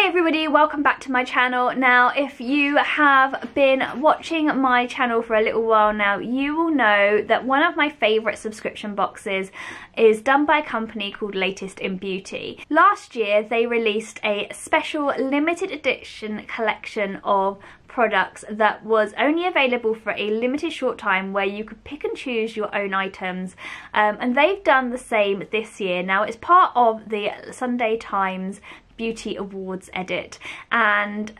everybody, welcome back to my channel. Now, if you have been watching my channel for a little while now, you will know that one of my favourite subscription boxes is done by a company called Latest in Beauty. Last year they released a special limited edition collection of products that was only available for a limited short time, where you could pick and choose your own items, and they've done the same this year. Now, it's part of the Sunday Times Beauty Awards edit, and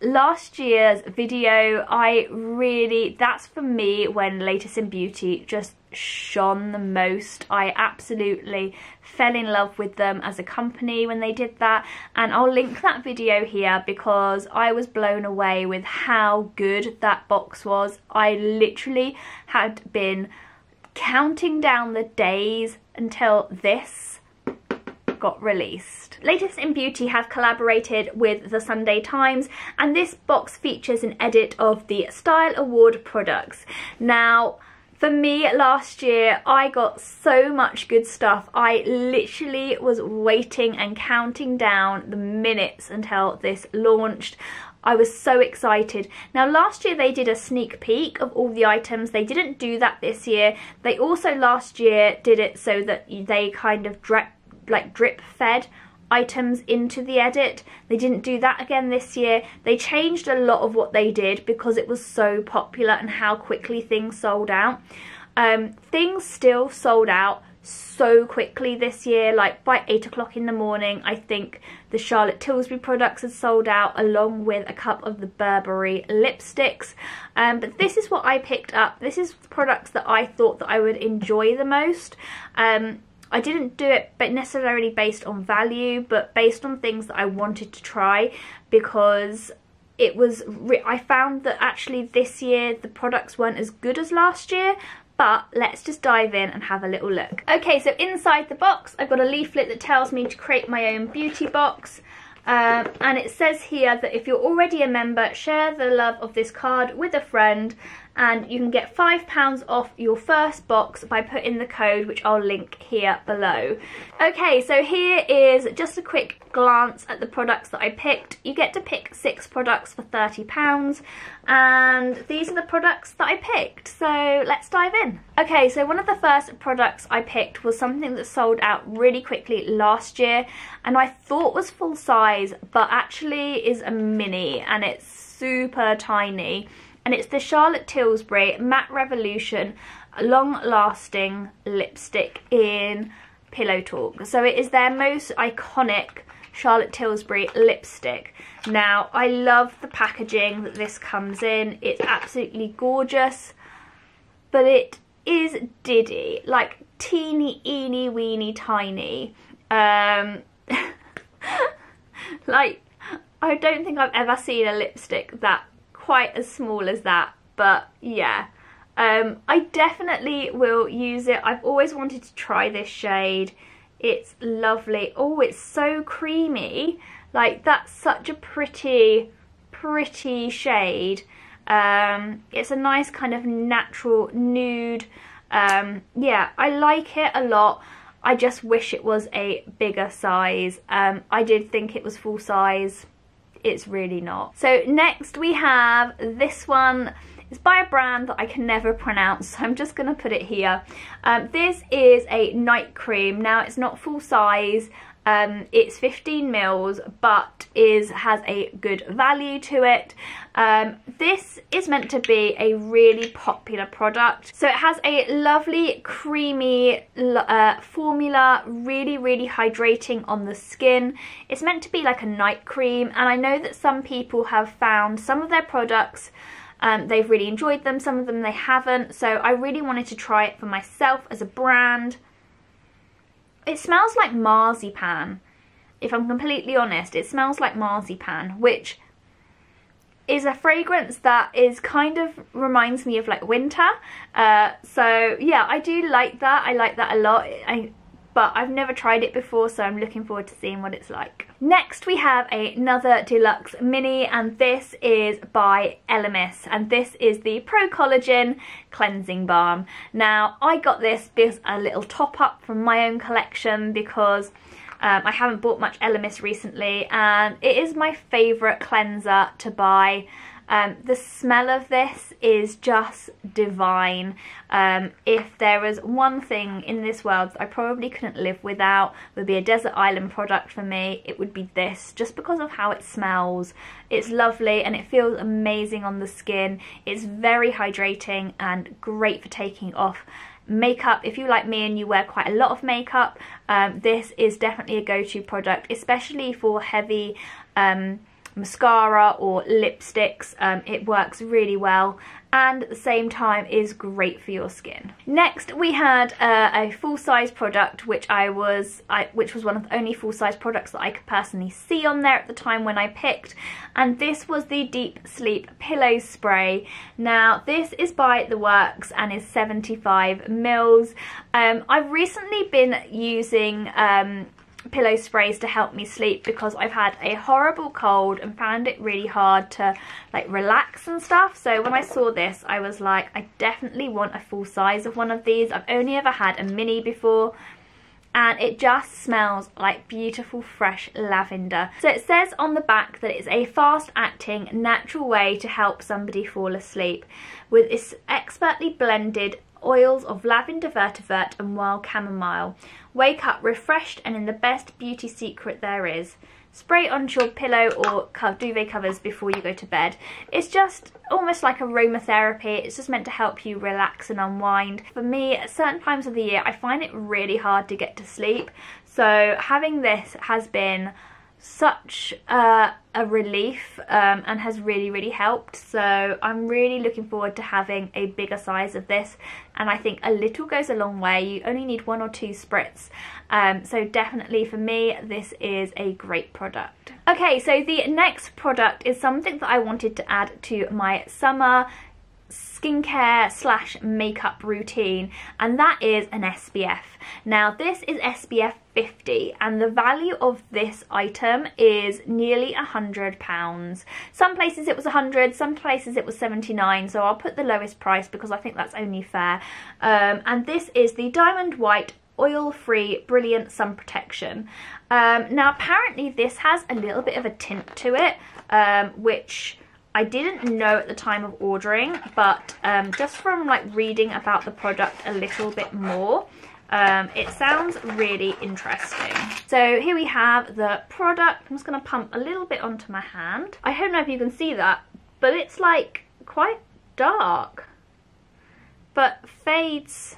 last year's video, that's for me when Latest in Beauty just shone the most. I absolutely fell in love with them as a company when they did that, and I'll link that video here because I was blown away with how good that box was. I literally had been counting down the days until this got released. Latest in Beauty have collaborated with the Sunday Times, and this box features an edit of the Style Award products. Now, for me last year, I got so much good stuff. I literally was waiting and counting down the minutes until this launched. I was so excited. Now, last year they did a sneak peek of all the items. They didn't do that this year. They also last year did it so that they kind of drip fed items into the edit. They didn't do that again this year. They changed a lot of what they did because it was so popular and how quickly things sold out. Things still sold out so quickly this year. Like by 8 o'clock in the morning, I think the Charlotte Tilbury products had sold out, along with a couple of the Burberry lipsticks. But this is what I picked up. This is products that I thought that I would enjoy the most. I didn't do it but necessarily based on value, but based on things that I wanted to try, because I found that actually this year the products weren't as good as last year. But let's just dive in and have a little look. Okay, so inside the box I've got a leaflet that tells me to create my own beauty box. And it says here that if you're already a member, share the love of this card with a friend, and you can get £5 off your first box by putting the code, which I'll link here below. Okay, so here is just a quick glance at the products that I picked. You get to pick 6 products for £30, and these are the products that I picked, so let's dive in. Okay, so one of the first products I picked was something that sold out really quickly last year, and I thought was full size, but actually is a mini, and it's super tiny. And it's the Charlotte Tilbury Matte Revolution Long Lasting Lipstick in Pillow Talk. So it is their most iconic Charlotte Tilbury lipstick. Now, I love the packaging that this comes in. It's absolutely gorgeous, but it is diddy, like teeny, eeny, weeny, tiny. Like, I don't think I've ever seen a lipstick that quite as small as that, but yeah, I definitely will use it. I've always wanted to try this shade. It's lovely. Oh, it's so creamy. Like, that's such a pretty shade. It's a nice kind of natural nude. Yeah, I like it a lot. I just wish it was a bigger size. I did think it was full size. It's really not. So next we have this one. It's by a brand that I can never pronounce, so I'm just going to put it here. This is a night cream. Now, it's not full size. It's 15 mils, but has a good value to it. This is meant to be a really popular product. So it has a lovely creamy formula, really hydrating on the skin. It's meant to be like a night cream, and I know that some people have found some of their products, they've really enjoyed them, some of them they haven't. So I really wanted to try it for myself as a brand. It smells like marzipan, if I'm completely honest. It smells like marzipan, which is a fragrance that is kind of reminds me of like winter. So yeah, I do like that. I like that a lot. But I've never tried it before, so I'm looking forward to seeing what it's like. Next we have another deluxe mini, and this is by Elemis, and this is the Pro Collagen Cleansing Balm. Now, I got this as a little top up from my own collection because I haven't bought much Elemis recently, and it is my favourite cleanser to buy. The smell of this is just divine. If there was one thing in this world that I probably couldn't live without, would be a desert island product for me, it would be this, just because of how it smells. It's lovely and it feels amazing on the skin. It's very hydrating and great for taking off makeup. If you like me and you wear quite a lot of makeup, this is definitely a go-to product, especially for heavy mascara or lipsticks. It works really well and at the same time is great for your skin. Next we had a full-size product which was one of the only full-size products that I could personally see on there at the time when I picked, and this was the Deep Sleep Pillow Spray. Now this is by The Works and is 75 mils. I've recently been using pillow sprays to help me sleep because I've had a horrible cold and found it really hard to like relax and stuff. So when I saw this, I was like, I definitely want a full size of one of these. I've only ever had a mini before, and it just smells like beautiful fresh lavender. So it says on the back that it's a fast acting natural way to help somebody fall asleep with its expertly blended oils of lavender, vetiver and wild chamomile. Wake up refreshed and in the best beauty secret there is. Spray onto your pillow or duvet covers before you go to bed. It's just almost like aromatherapy. It's just meant to help you relax and unwind. For me, at certain times of the year, I find it really hard to get to sleep. So having this has been such a relief and has really helped. So I'm really looking forward to having a bigger size of this, and I think a little goes a long way. You only need 1 or 2 spritz, so definitely for me this is a great product. Okay, so the next product is something that I wanted to add to my summer skincare / makeup routine, and that is an SPF. Now this is SPF 50 and the value of this item is nearly £100. Some places it was 100, some places it was 79, so I'll put the lowest price because I think that's only fair. And this is the Diamond White Oil-Free Brilliant Sun Protection. Now apparently this has a little bit of a tint to it, which I didn't know at the time of ordering, but just from like reading about the product a little bit more, it sounds really interesting. So here we have the product. I'm just going to pump a little bit onto my hand. I don't know if you can see that, but it's like quite dark, but fades.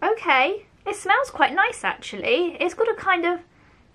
Okay, it smells quite nice actually. It's got a kind of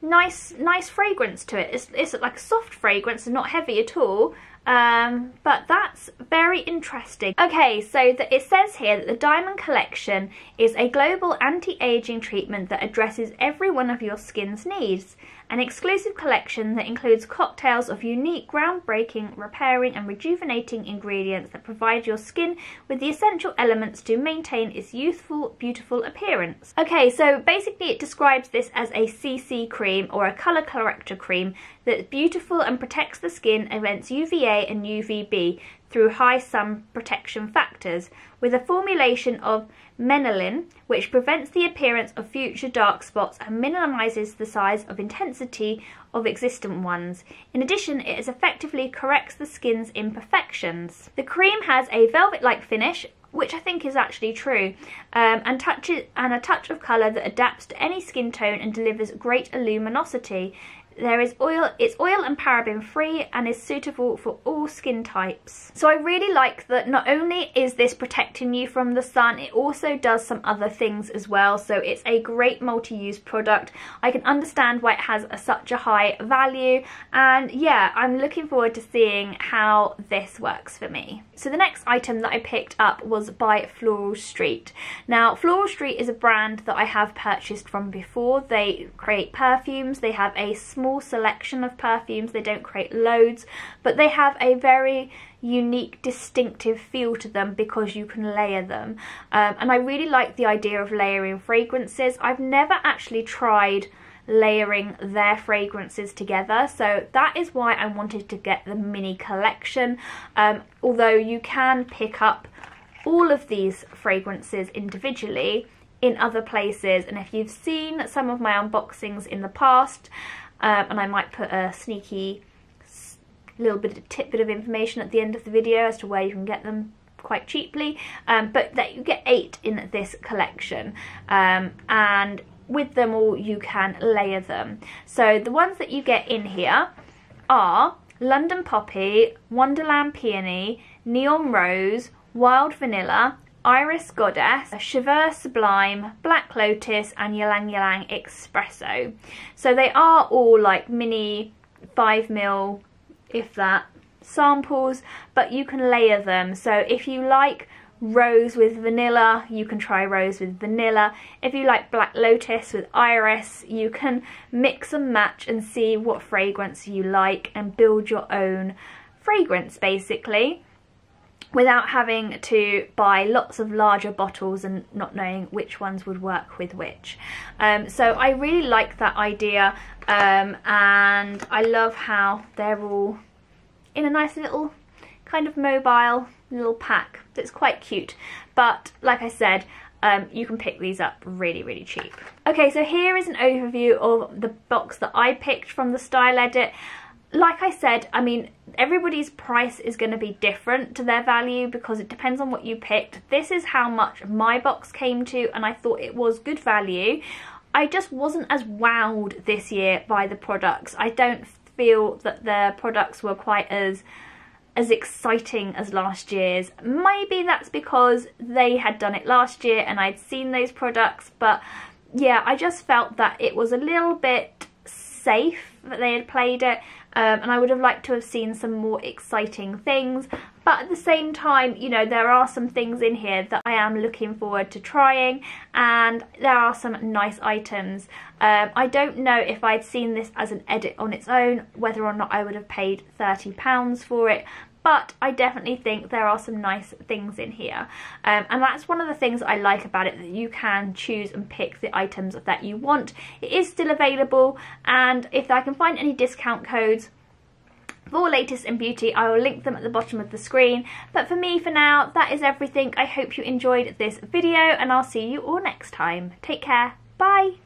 nice fragrance to it. It's like a soft fragrance and not heavy at all. But that's very interesting. Okay, so it says here that the Diamond Collection is a global anti-aging treatment that addresses every one of your skin's needs. An exclusive collection that includes cocktails of unique, groundbreaking, repairing and rejuvenating ingredients that provide your skin with the essential elements to maintain its youthful, beautiful appearance. Okay, so basically it describes this as a CC cream or a colour corrector cream that's beautiful and protects the skin against UVA and UVB through high sun protection factors, with a formulation of menolin, which prevents the appearance of future dark spots and minimises the size of intensity of existent ones. In addition, it effectively corrects the skin's imperfections. The cream has a velvet-like finish, which I think is actually true, and a touch of colour that adapts to any skin tone and delivers great luminosity. It's oil and paraben free and is suitable for all skin types. So I really like that not only is this protecting you from the sun, it also does some other things as well. So it's a great multi-use product. I can understand why it has such a high value, and yeah, I'm looking forward to seeing how this works for me. So the next item that I picked up was by Floral Street. Now Floral Street is a brand that I have purchased from before. They create perfumes. They have a small selection of perfumes. They don't create loads, but they have a very unique, distinctive feel to them because you can layer them, and I really like the idea of layering fragrances. I've never actually tried layering their fragrances together, so that is why I wanted to get the mini collection, although you can pick up all of these fragrances individually in other places. And if you've seen some of my unboxings in the past, and I might put a sneaky little tidbit of information at the end of the video as to where you can get them quite cheaply, but that you get 8 in this collection, and with them all you can layer them. So the ones that you get in here are London Poppy, Wonderland Peony, Neon Rose, Wild Vanilla, Iris Goddess, Cheveux Sublime, Black Lotus and Ylang Ylang Espresso. So they are all like mini 5ml, if that, samples, but you can layer them. So if you like rose with vanilla, you can try rose with vanilla. If you like Black Lotus with iris, you can mix and match and see what fragrance you like and build your own fragrance basically, without having to buy lots of larger bottles and not knowing which ones would work with which. So I really like that idea, and I love how they're all in a nice little kind of mobile little pack that's quite cute. But like I said, you can pick these up really cheap. Okay, so here is an overview of the box that I picked from the Style Edit. Like I said, I mean, everybody's price is going to be different to their value because it depends on what you picked. This is how much my box came to, and I thought it was good value. I just wasn't as wowed this year by the products. I don't feel that the products were quite as exciting as last year's. Maybe that's because they had done it last year and I'd seen those products, but yeah, I just felt that it was a little bit safe that they had played it, and I would have liked to have seen some more exciting things. But at the same time, you know, there are some things in here that I am looking forward to trying, and there are some nice items. I don't know if I'd seen this as an edit on its own, whether or not I would have paid £30 for it, but I definitely think there are some nice things in here. And that's one of the things I like about it, that you can choose and pick the items that you want. It is still available, and if I can find any discount codes for Latest in Beauty, I will link them at the bottom of the screen. But for me, for now, that is everything. I hope you enjoyed this video, and I'll see you all next time. Take care. Bye.